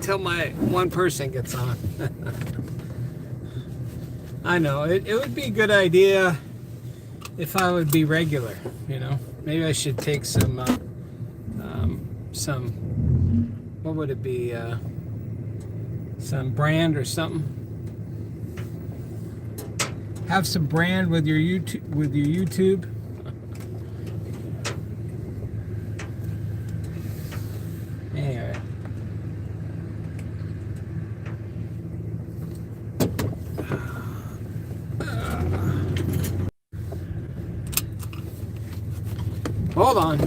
till my one person gets on. I know it would be a good idea if I would be regular. Maybe I should take some what would it be? Some brand or something. Have some brand with your YouTube. Anyway. Hold on.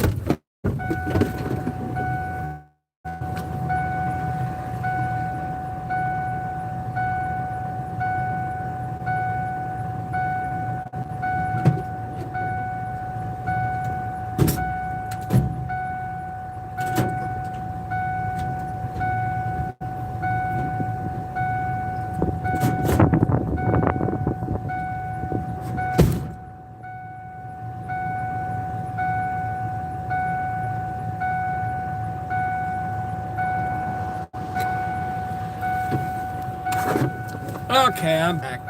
Okay, I'm back.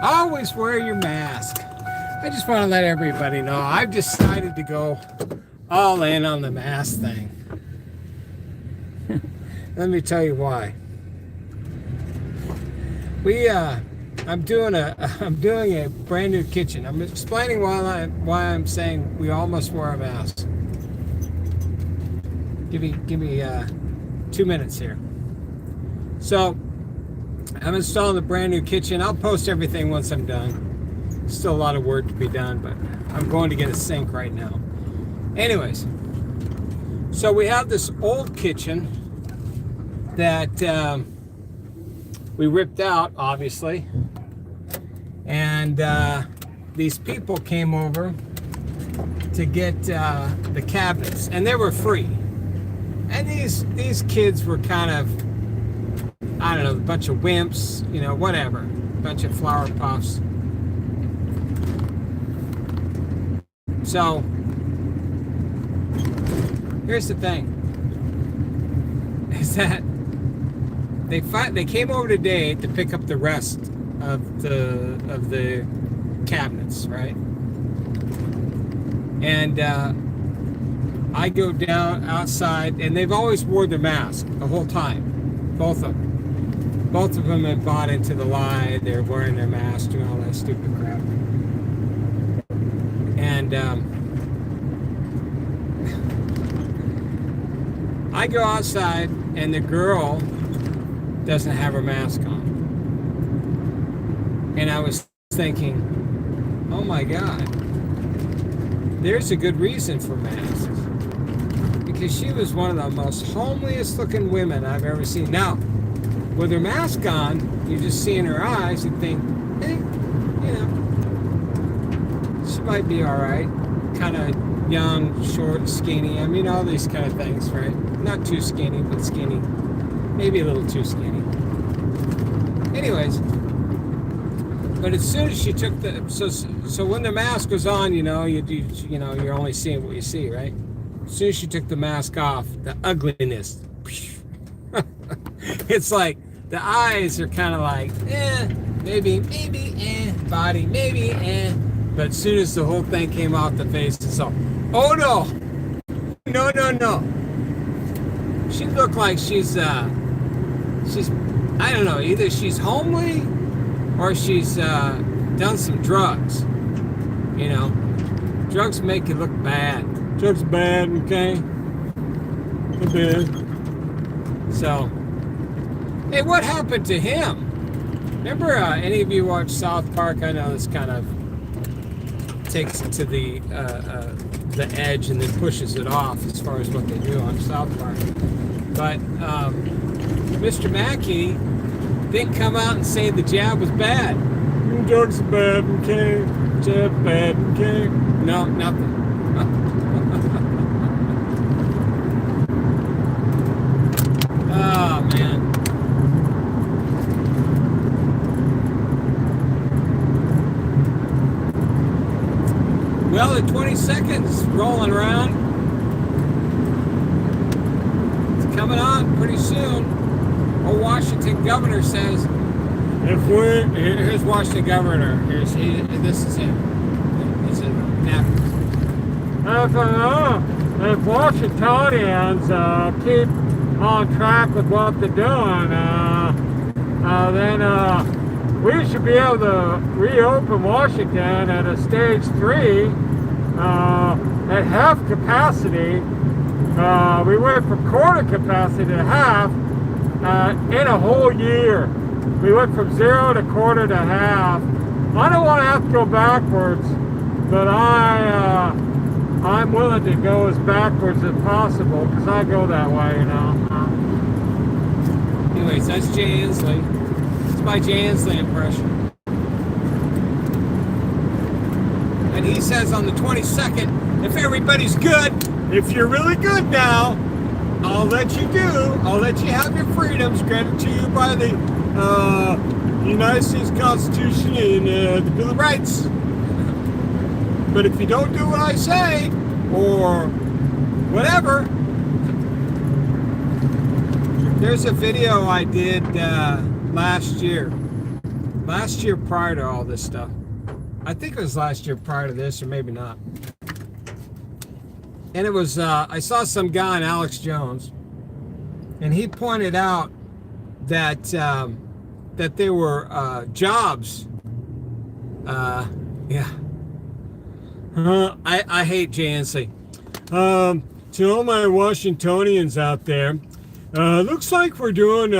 Always wear your mask. I just want to let everybody know I've decided to go all in on the mask thing. Let me tell you why. I'm doing a brand new kitchen. I'm explaining why I'm saying we all must wear a mask. Give me 2 minutes here. So, I'm installing the brand new kitchen. I'll post everything once I'm done. Still a lot of work to be done, but I'm going to get a sink right now. Anyways, so we have this old kitchen that we ripped out, obviously. And these people came over to get the cabinets, and they were free. And these kids were kind of, I don't know, a bunch of wimps, whatever. A bunch of flower puffs. So, here's the thing. Is that they came over today to pick up the rest of the cabinets, right? And I go down outside, and they've always wore their mask the whole time. Both of them. Both of them have bought into the lie. They're wearing their mask, doing all that stupid crap. And I go outside, and the girl doesn't have her mask on. And I was thinking, oh my God, there's a good reason for masks. Because she was one of the most homeliest looking women I've ever seen. Now, with her mask on, you just see in her eyes, you think, hey, she might be all right. Kind of young, short, skinny. I mean, all these kind of things, right? Not too skinny, but skinny. Maybe a little too skinny. Anyways, but as soon as she took so when the mask was on, you're only seeing what you see, right? As soon as she took the mask off, the ugliness. It's like the eyes are kind of like, maybe, body, maybe, But as soon as the whole thing came off the face, it's all, oh no, no. She looked like she's, I don't know, either she's homely or she's done some drugs. Drugs make you look bad. Drugs bad, okay? Bad. So, hey, what happened to him? Remember, any of you watch South Park? I know this kind of takes it to the edge and then pushes it off as far as what they do on South Park. But Mr. Mackey didn't come out and say the jab was bad. Drugs are bad, okay? Jab bad, okay? No, nothing. Oh, man. Well, the 20 seconds rolling around. coming on pretty soon. Our Washington governor says, here's Washington governor. This is him. He's a napkin. If Washingtonians keep on track with what they're doing, then we should be able to reopen Washington at a stage 3 at half capacity. We went from quarter capacity to half in a whole year. We went from 0 to quarter to half. I don't want to have to go backwards, but I'm willing to go as backwards as possible because I go that way, you know. Anyways, that's Jay Inslee. It's my Jay Inslee impression. And he says on the 22nd, if everybody's good, if you're really good now, I'll let you have your freedoms granted to you by the United States Constitution and the Bill of Rights. But if you don't do what I say, or whatever, there's a video I did last year prior to all this stuff. I think it was last year prior to this, or maybe not. And it was, I saw some guy on Alex Jones, and he pointed out that that there were jobs. Yeah. I hate Jay Inslee. To all my Washingtonians out there, looks like we're doing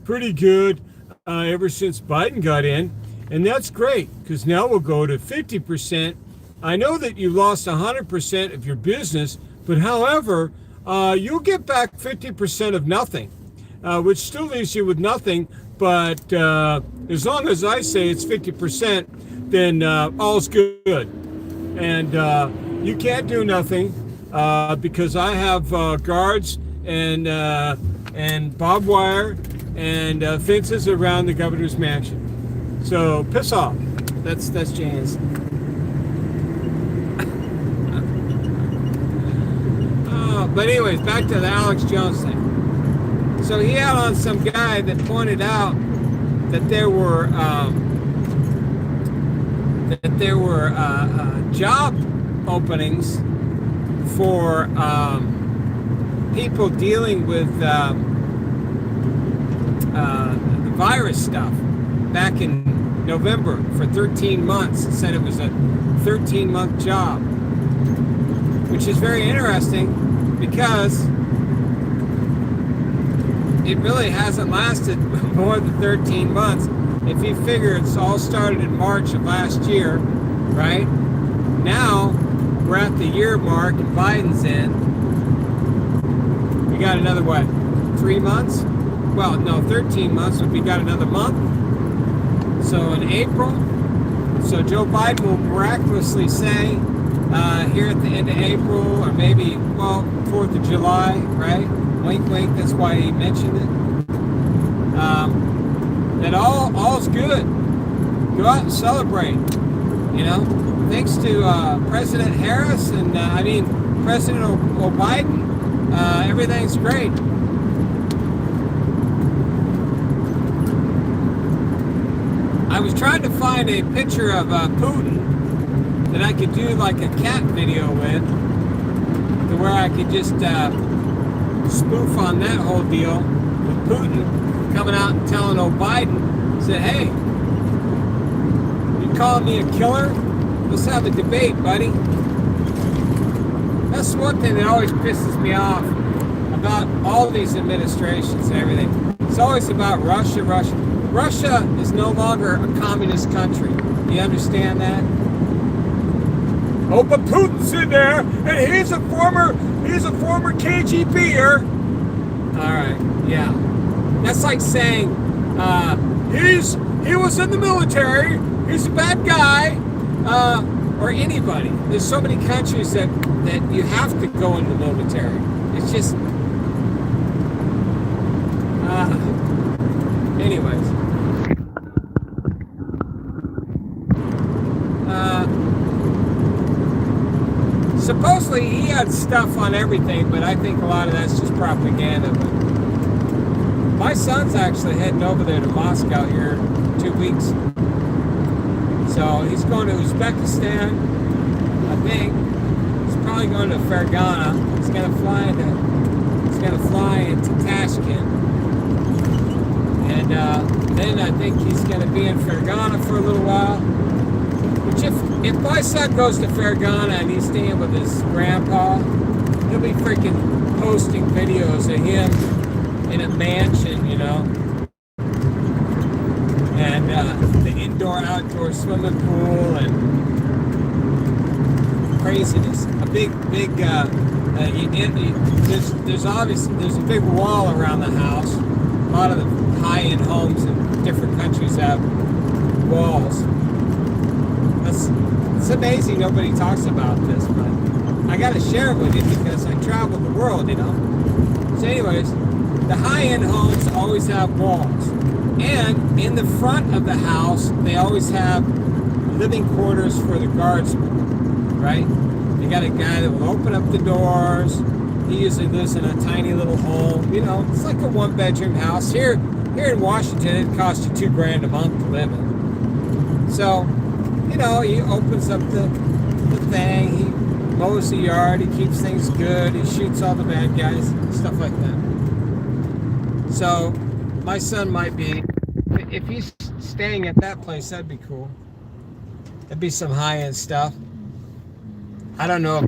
pretty good ever since Biden got in, and that's great because now we'll go to 50%. I know that you lost 100% of your business, but however, you'll get back 50% of nothing, which still leaves you with nothing. But as long as I say it's 50%, then all's good. And you can't do nothing because I have guards and barbed wire and fences around the governor's mansion. So piss off. That's James. But anyways, back to the Alex Jones thing. So he had on some guy that pointed out that there were job openings for people dealing with the virus stuff back in November for 13 months. It said it was a 13-month job, which is very interesting because it really hasn't lasted more than 13 months. If you figure it's all started in March of last year, right? Now we're at the year mark and Biden's in. We got another, what, 3 months? Well, no, 13 months, but we got another month. So in April, so Joe Biden will miraculously say here at the end of April, or maybe, well, 4th of July, right? Wink, wink, that's why he mentioned it. That all's good. Go out and celebrate, you know? Thanks to President Harris and, President Biden, everything's great. I was trying to find a picture of Putin that I could do like a cat video with, to where I could just spoof on that whole deal with Putin coming out and telling Biden, said, hey, you calling me a killer? Let's have a debate, buddy. That's one thing that always pisses me off about all these administrations and everything. It's always about Russia. Russia is no longer a communist country. You understand that? Oh, but Putin's in there, and he's a former KGBer. All right, yeah. That's like saying he was in the military. He's a bad guy, or anybody. There's so many countries that you have to go in the military. It's just, anyways. Supposedly he got stuff on everything, but I think a lot of that's just propaganda. But my son's actually heading over there to Moscow here in 2 weeks. So he's going to Uzbekistan, I think. He's probably going to Fergana. He's going to fly into Tashkent. And then I think he's going to be in Fergana for a little while. Which if my son goes to Fergana and he's staying with his grandpa, he'll be freaking posting videos of him in a mansion, you know. And the indoor-outdoor swimming pool and craziness. A big, there's a big wall around the house. A lot of the high-end homes in different countries have walls. It's amazing nobody talks about this, but I got to share it with you because I travel the world, you know. So anyways, the high-end homes always have walls. And in the front of the house, they always have living quarters for the guardsmen, right? They got a guy that will open up the doors. He usually lives in a tiny little home. You know, it's like a one-bedroom house. Here in Washington, it costs you $2,000 a month to live in. So, you know, he opens up the thing. He mows the yard. He keeps things good. He shoots all the bad guys, stuff like that. So, my son might be, if he's staying at that place, that'd be cool. That'd be some high-end stuff. I don't know if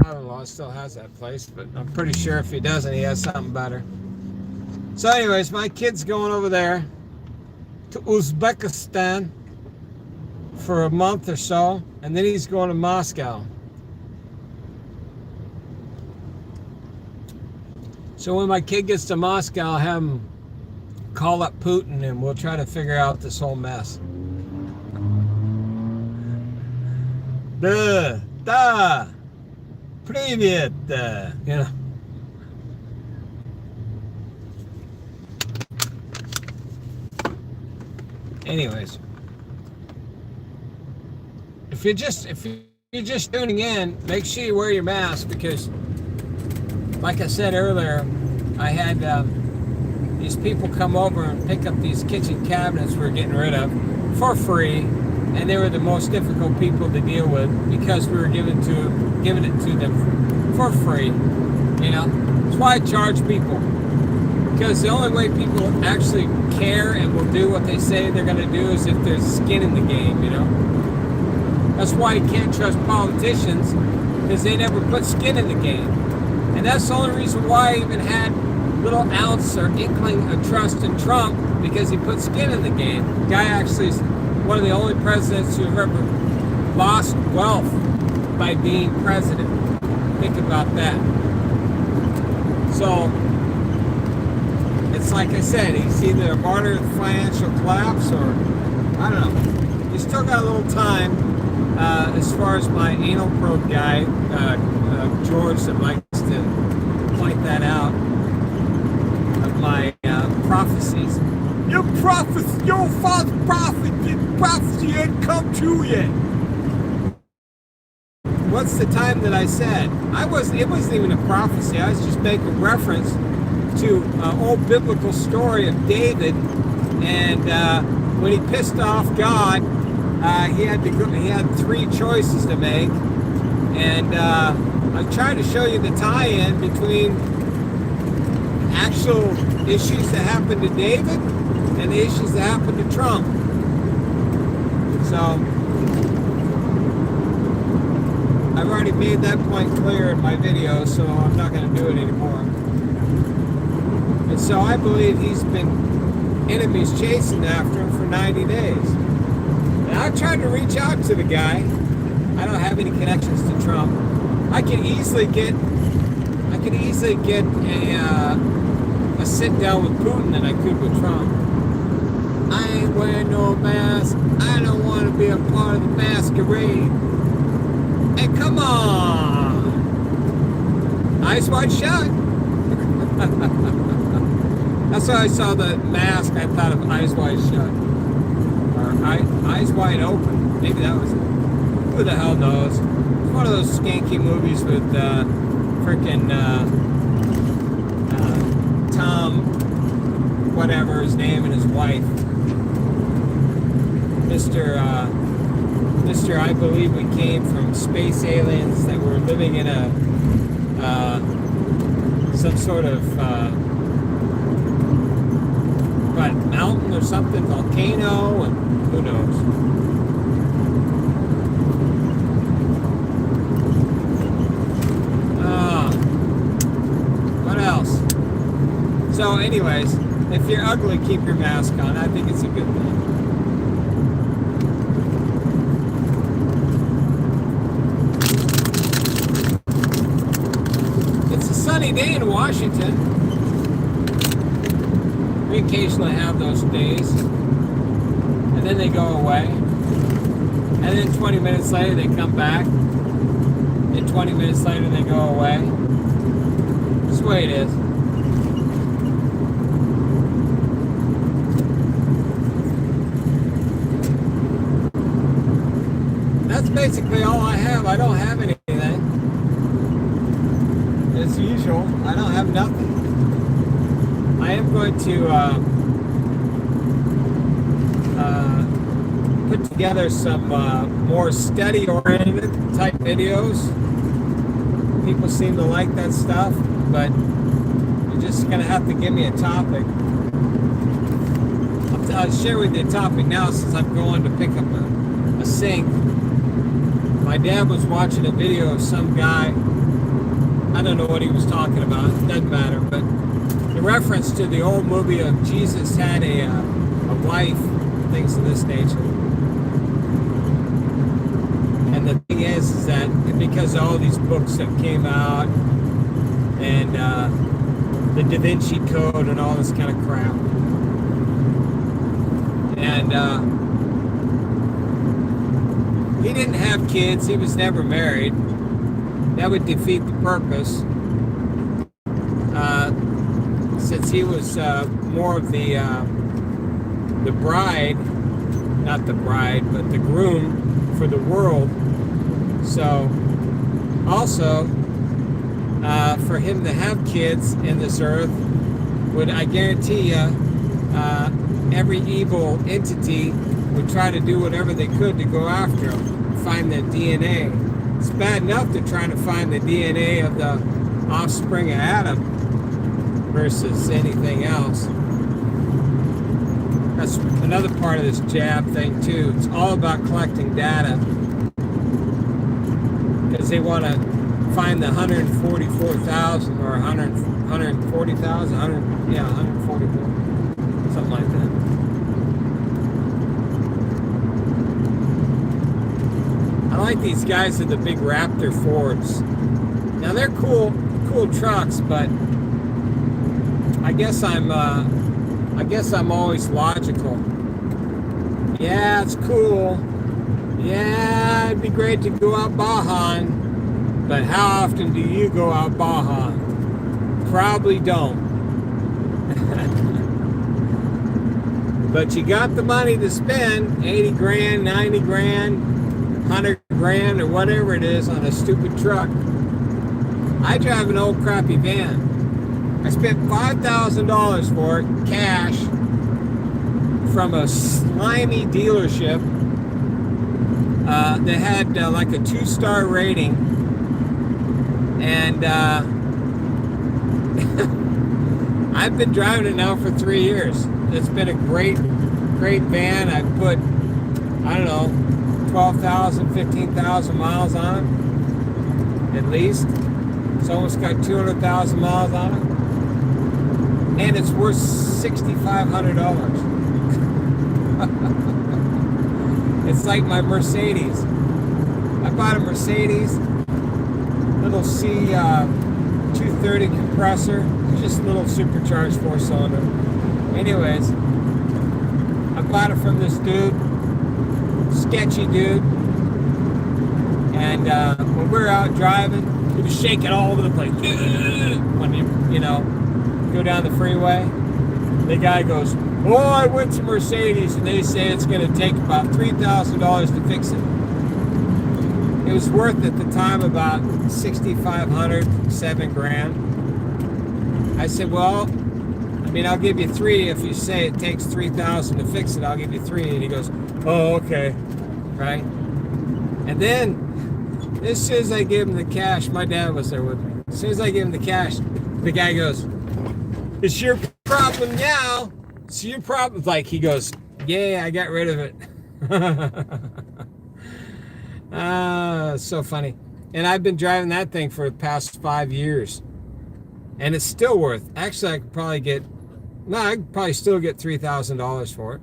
father-in-law still has that place, but I'm pretty sure if he doesn't, he has something better. So anyways, my kid's going over there to Uzbekistan for a month or so, and then he's going to Moscow. So when my kid gets to Moscow, I'll have him call up Putin and we'll try to figure out this whole mess. Da, привет, you know. Anyways, if you're just tuning in, make sure you wear your mask because, like I said earlier, I had these people come over and pick up these kitchen cabinets we're getting rid of for free, and they were the most difficult people to deal with because we were giving it to them for free. You know, that's why I charge people, because the only way people actually care and will do what they say they're going to do is if there's skin in the game. You know, that's why you can't trust politicians, because they never put skin in the game. And that's the only reason why I even had little ounce or inkling of trust in Trump, because he put skin in the game. The guy actually is one of the only presidents who have ever lost wealth by being president. Think about that. So, it's like I said, he's either a martyr of financial collapse or, I don't know. He's still got a little time as far as my anal probe guy, George, that likes to point that out, of my prophecies. Your false prophecy ain't come true yet. What's the time that I said? It wasn't even a prophecy. I was just making reference to an old biblical story of David, and when he pissed off God, he had 3 choices to make, and I tried to show you the tie-in between actual issues that happened to David and the issues that happened to Trump. So I've already made that point clear in my video, so I'm not going to do it anymore. And so I believe he's been enemies chasing after him for 90 days. And I tried to reach out to the guy. I don't have any connections to Trump. I can easily get a sit down with Putin than I could with Trump. I ain't wearing no mask. I don't want to be a part of the masquerade. Hey, come on! Eyes wide shut. That's why I saw the mask. I thought of Eyes Wide Shut, or Eyes Wide Open. Maybe that was it. Who the hell knows? one of those skanky movies with frickin' Tom, whatever his name, and his wife. Mr. I believe we came from space aliens that were living in a some sort of mountain or something, volcano, and who knows. What else? So anyways, if you're ugly, keep your mask on. I think it's a good thing. It's a sunny day in Washington. We occasionally have those days. And then they go away. And then 20 minutes later they come back. And 20 minutes later they go away. That's the way it is. That's basically all I have. I don't have anything. As usual, I don't have nothing. I am going to put together some more study-oriented type videos. People seem to like that stuff, but you're just going to have to give me a topic. I'll share with you a topic now since I'm going to pick up a sink. My dad was watching a video of some guy. I don't know what he was talking about. It doesn't matter. But the reference to the old movie of Jesus had a wife, things of this nature. And the thing is that because of all these books that came out and the Da Vinci Code and all this kind of crap. And he didn't have kids. He was never married. That would defeat the purpose. Since he was more of the bride, not the bride, but the groom for the world. So, also, for him to have kids in this earth would, I guarantee you, every evil entity would try to do whatever they could to go after him, find the DNA. It's bad enough to try to find the DNA of the offspring of Adam versus anything else. That's another part of this jab thing too. It's all about collecting data because they want to find the 144,000 or 140,000, 144, something like that. I like these guys with the big Raptor Fords. Now they're cool trucks, but I guess I'm always logical. Yeah, it's cool. Yeah, it'd be great to go out Bajan, but how often do you go out Bajan? Probably don't. But you got the money to spend, 80 grand, 90 grand, 100 grand or whatever it is on a stupid truck. I drive an old crappy van. I spent $5,000 for it, cash, from a slimy dealership that had like a 2-star rating. And I've been driving it now for 3 years. It's been a great van. I put, I don't know, 12,000, 15,000 miles on it, at least. It's almost got 200,000 miles on it. And it's worth $6,500. It's like my Mercedes. I bought a Mercedes, little C230 compressor, just a little supercharged 4-cylinder. Anyways, I bought it from this dude, sketchy dude, and when we were out driving, he was shaking all over the place. When you go down the freeway, the guy goes, "Oh, I went to Mercedes, and they say it's going to take about $3,000 to fix it." It was worth at the time about $6,500, $7,000. I said, well, I mean, I'll give you three if you say it takes $3,000 to fix it. I'll give you three. And he goes, oh, okay, right? And then, as soon as I gave him the cash, my dad was there with me. As soon as I gave him the cash, the guy goes, it's your problem now. It's your problem. Like, he goes, yeah, I got rid of it. So funny. And I've been driving that thing for the past 5 years. And it's still worth, actually, I could probably still get $3,000 for it.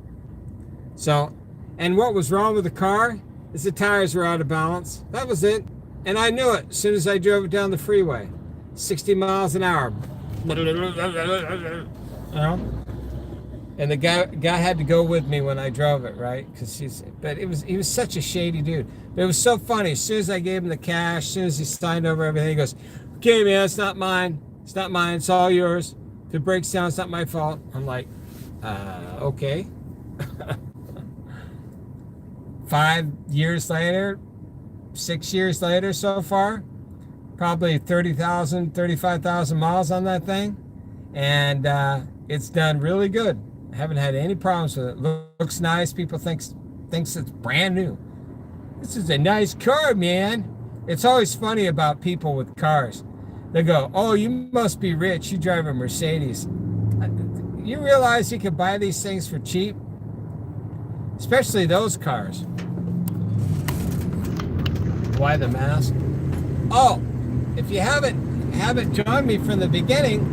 So, and what was wrong with the car is the tires were out of balance. That was it. And I knew it as soon as I drove it down the freeway. 60 miles an hour. You know? And the guy had to go with me when I drove it, right? But he was such a shady dude. But it was so funny. As soon as I gave him the cash, as soon as he signed over everything, he goes, okay, man, it's not mine. It's not mine. It's all yours. If it breaks down, it's not my fault. I'm like, okay. 5 years later, 6 years later so far, probably 30,000, 35,000 miles on that thing. And it's done really good. I haven't had any problems with it. Looks nice. People thinks it's brand new. This is a nice car, man. It's always funny about people with cars. They go, oh, you must be rich. You drive a Mercedes. You realize you can buy these things for cheap? Especially those cars. Why the mask? Oh, if you haven't joined me from the beginning,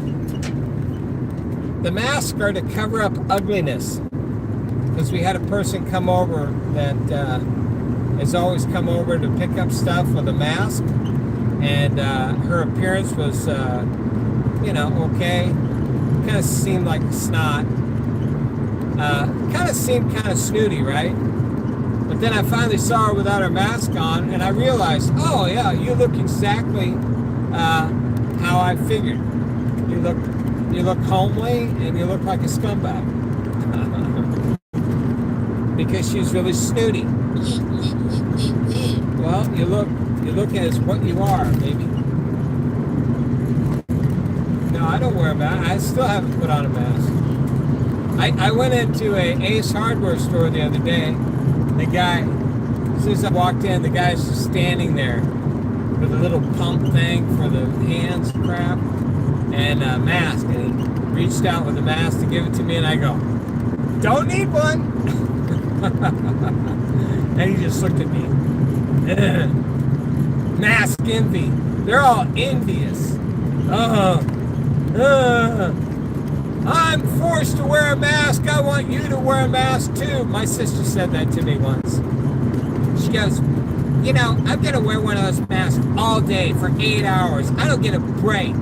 the masks are to cover up ugliness. Because we had a person come over that has always come over to pick up stuff with a mask. And her appearance was, okay. Kind of seemed like snot. Kind of seemed kind of snooty, right? But then I finally saw her without her mask on, and I realized, oh yeah, you look exactly how I figured. You look homely, and you look like a scumbag. Because she's really snooty. Well, you look as what you are, baby. No, I don't wear a mask. I still haven't put on a mask. I went into a Ace Hardware store the other day. The guy, as soon as I walked in, the guy's just standing there with a little pump thing for the hands crap and a mask. And he reached out with a mask to give it to me, and I go, don't need one. And he just looked at me. Mask envy. They're all envious. I'm forced to wear a mask. I want you to wear a mask too. My sister said that to me once. She goes, I'm going to wear one of those masks all day for 8 hours. I don't get a break.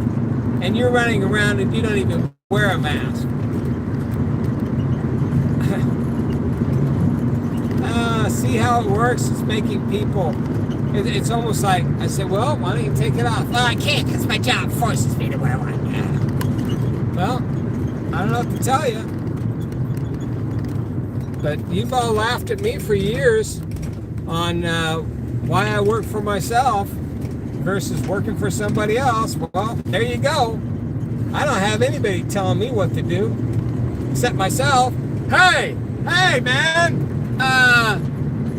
And you're running around and you don't even wear a mask. See how it works? It's making people... It's almost like, I said, well, why don't you take it off? Well, I can't because my job forces me to wear one. Yeah. Well, I don't know what to tell you. But you've all laughed at me for years on why I work for myself versus working for somebody else. Well, there you go. I don't have anybody telling me what to do except myself. Hey, man,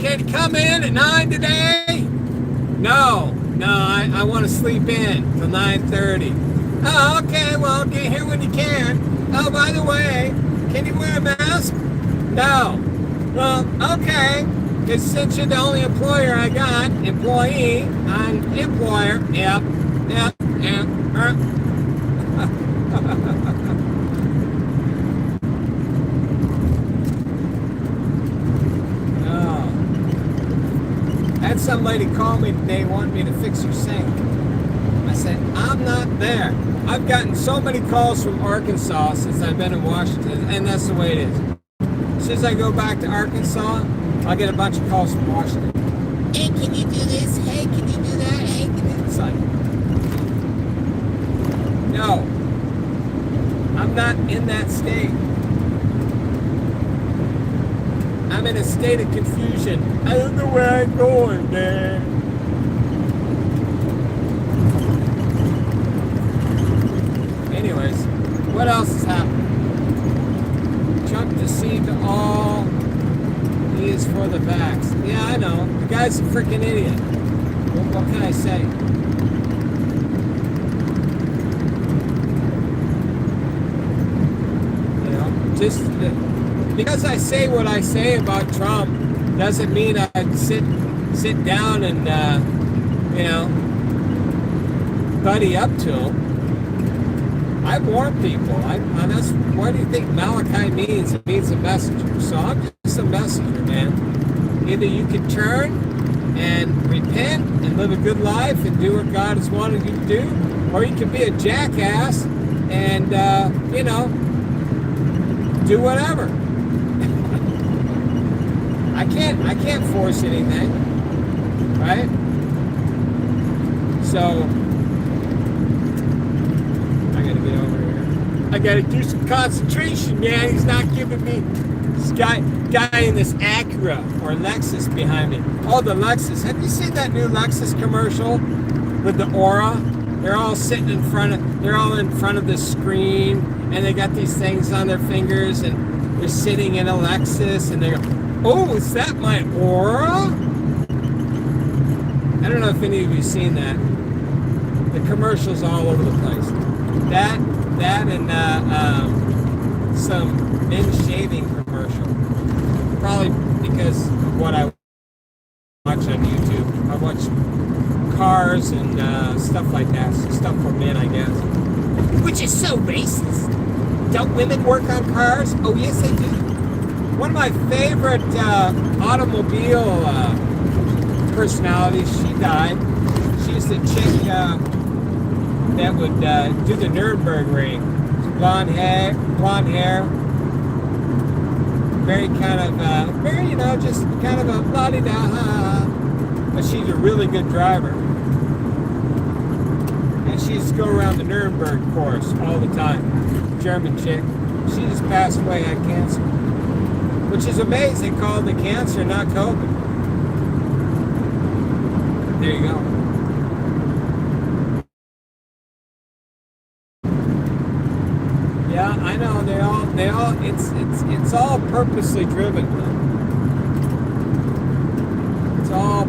can you come in at 9 today? No, I want to sleep in till 9:30. Oh, okay, well, get here when you can. Oh, by the way, can you wear a mask? No. Well, okay, because since you're the only employer I got, employee, I'm employer. Yep. Had some lady call me today wanting me to fix her sink. I said, I'm not there. I've gotten so many calls from Arkansas since I've been in Washington, and that's the way it is. As soon as I go back to Arkansas, I'll get a bunch of calls from Washington. Hey, can you do this? Hey, can you do that? Hey, can you... It's like, no. I'm not in that state. I'm in a state of confusion. I don't know where I'm going, man. boys. What else is happening? Trump deceived all. He is for the vax. Yeah, I know. The guy's a freaking idiot. What can I say? You know, just because I say what I say about Trump doesn't mean I'd sit down and you know, buddy up to him. I warn people. That's what do you think Malachi means? It means a messenger. So I'm just a messenger, man. Either you can turn and repent and live a good life and do what God has wanted you to do, or you can be a jackass and you know, do whatever. I can't force anything, right? So I gotta do some concentration, man. He's not giving me this guy in this Acura or Lexus behind me. Oh, the Lexus. Have you seen that new Lexus commercial with the Aura? They're all sitting in front of the screen, and they got these things on their fingers, and they're sitting in a Lexus, and they're, oh, is that my Aura? I don't know if any of you have seen that. The commercials all over the place. That and some men's shaving commercial. Probably because of what I watch on YouTube. I watch cars and stuff like that. Stuff for men, I guess. Which is so racist. Don't women work on cars? Oh, yes, they do. One of my favorite automobile personalities, she died. She's the chick that would do the Nürburgring. Blonde hair, very kind of, very, you know, just kind of a la-di-da, but she's a really good driver. And she used to go around the Nuremberg course all the time. German chick. She just passed away, had cancer. Which is amazing, called the cancer, not COVID. There you go. Yeah, I know, they all, it's all purposely driven. It's all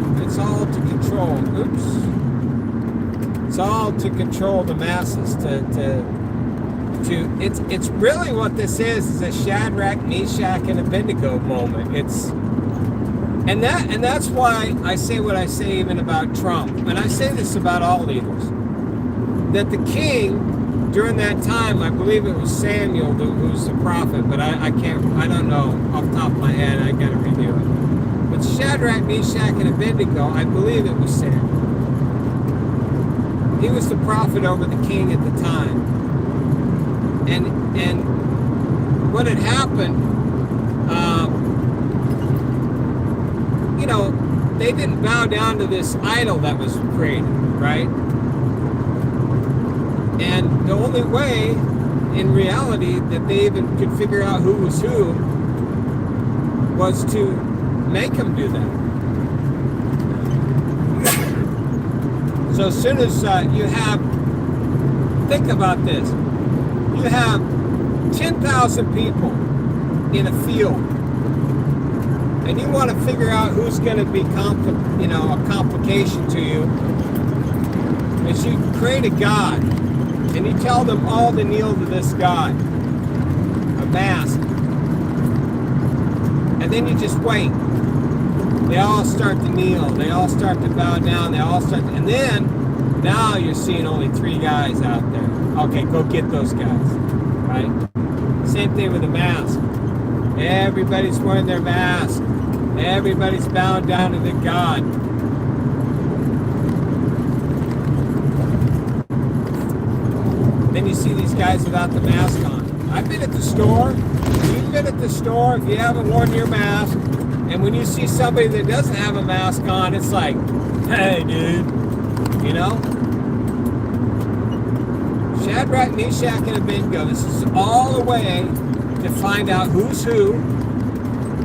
to control, it's all to control the masses, it's really what this is a Shadrach, Meshach, and Abednego moment. And that's why I say what I say even about Trump, and I say this about all leaders, that the king, during that time, I believe it was Samuel who was the prophet, but I don't know off the top of my head, I gotta review it. But Shadrach, Meshach, and Abednego, I believe it was Samuel. He was the prophet over the king at the time. And what had happened, you know, they didn't bow down to this idol that was created, right? And the only way, in reality, that they even could figure out who was who was to make them do that. So as soon as you have, think about this, you have 10,000 people in a field, and you want to figure out who's going to be a complication to you, is you create a god. And you tell them all to kneel to this god, a mask. And then you just wait. They all start to kneel. They all start to bow down. And then, now you're seeing only 3 guys out there. Okay, go get those guys, right? Same thing with the mask. Everybody's wearing their mask. Everybody's bowing down to the god. Then you see these guys without the mask on. I've been at the store. You've been at the store if you haven't worn your mask. And when you see somebody that doesn't have a mask on, it's like, hey, dude. You know? Shadrach, Meshach, and Abednego. This is all a way to find out who's who.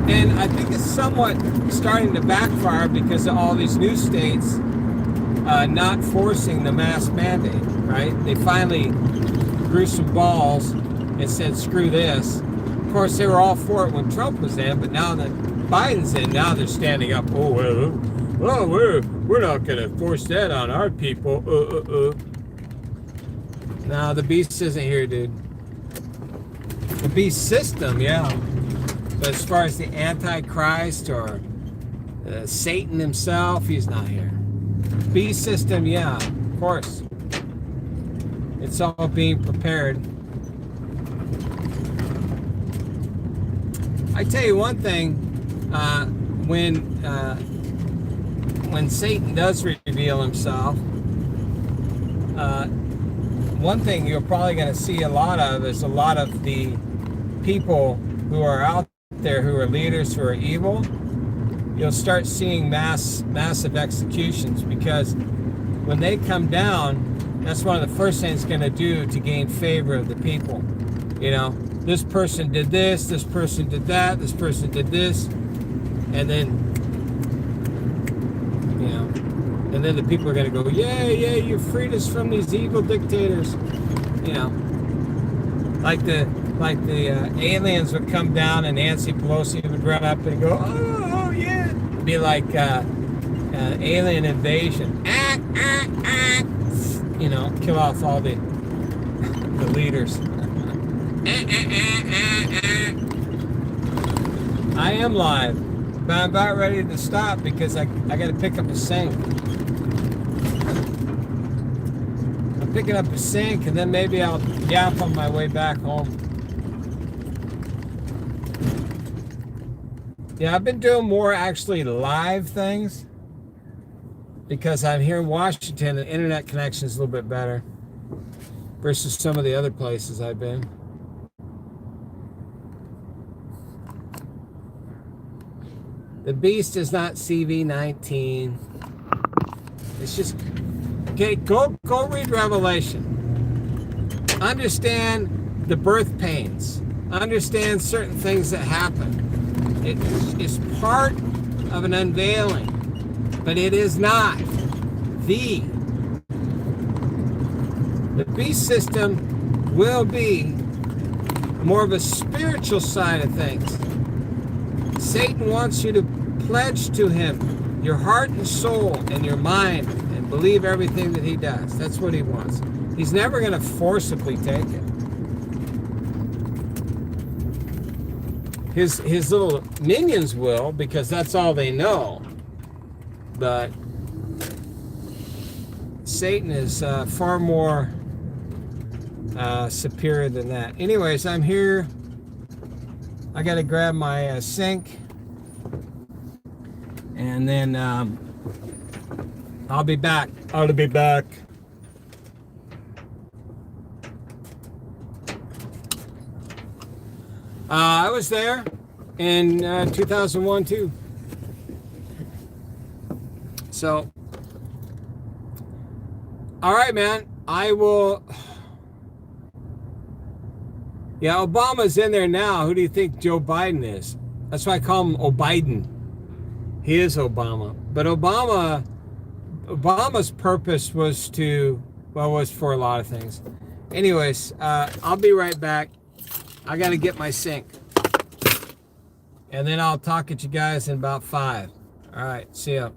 And I think it's somewhat starting to backfire because of all these new states not forcing the mask mandate, right? They finally grew some balls and said, screw this. Of course, they were all for it when Trump was in, but now that Biden's in, now they're standing up. Oh, well, we're not going to force that on our people. No, the beast isn't here, dude. The beast system, yeah. But as far as the Antichrist or Satan himself, he's not here. Beast system, yeah, of course. It's all being prepared. I tell you one thing, when Satan does reveal himself, one thing you're probably going to see a lot of is a lot of the people who are out there who are leaders who are evil. You'll start seeing massive executions, because when they come down, that's one of the first things it's going to do to gain favor of the people. You know, this person did this, this person did that, this person did this, and then, you know, and then the people are going to go, yeah, you freed us from these evil dictators. You know, like the aliens would come down and Nancy Pelosi would run up and go, oh yeah. It'd be like alien invasion. You know, kill off all the leaders. I am live, but I'm about ready to stop because I got to pick up a sink. I'm picking up a sink, and then maybe I'll yap on my way back home. Yeah, I've been doing more actually live things because I'm here in Washington. The internet connection is a little bit better versus some of the other places I've been. The beast is not CV-19. It's just, okay, go read Revelation. Understand the birth pains. Understand certain things that happen. It is part of an unveiling, but it is not the beast system will be more of a spiritual side of things. Satan wants you to pledge to him your heart and soul and your mind and believe everything that he does. That's what he wants. He's never going to forcibly take it. His little minions will, because that's all they know. But Satan is far more superior than that. Anyways, I'm here. I got to grab my sink, and then I'll be back. I was there in 2001 too. So, all right, man. I will. Yeah, Obama's in there now. Who do you think Joe Biden is? That's why I call him O'Biden. He is Obama. But Obama's purpose was for a lot of things. Anyways, I'll be right back. I got to get my sink. And then I'll talk at you guys in about 5. All right, see ya.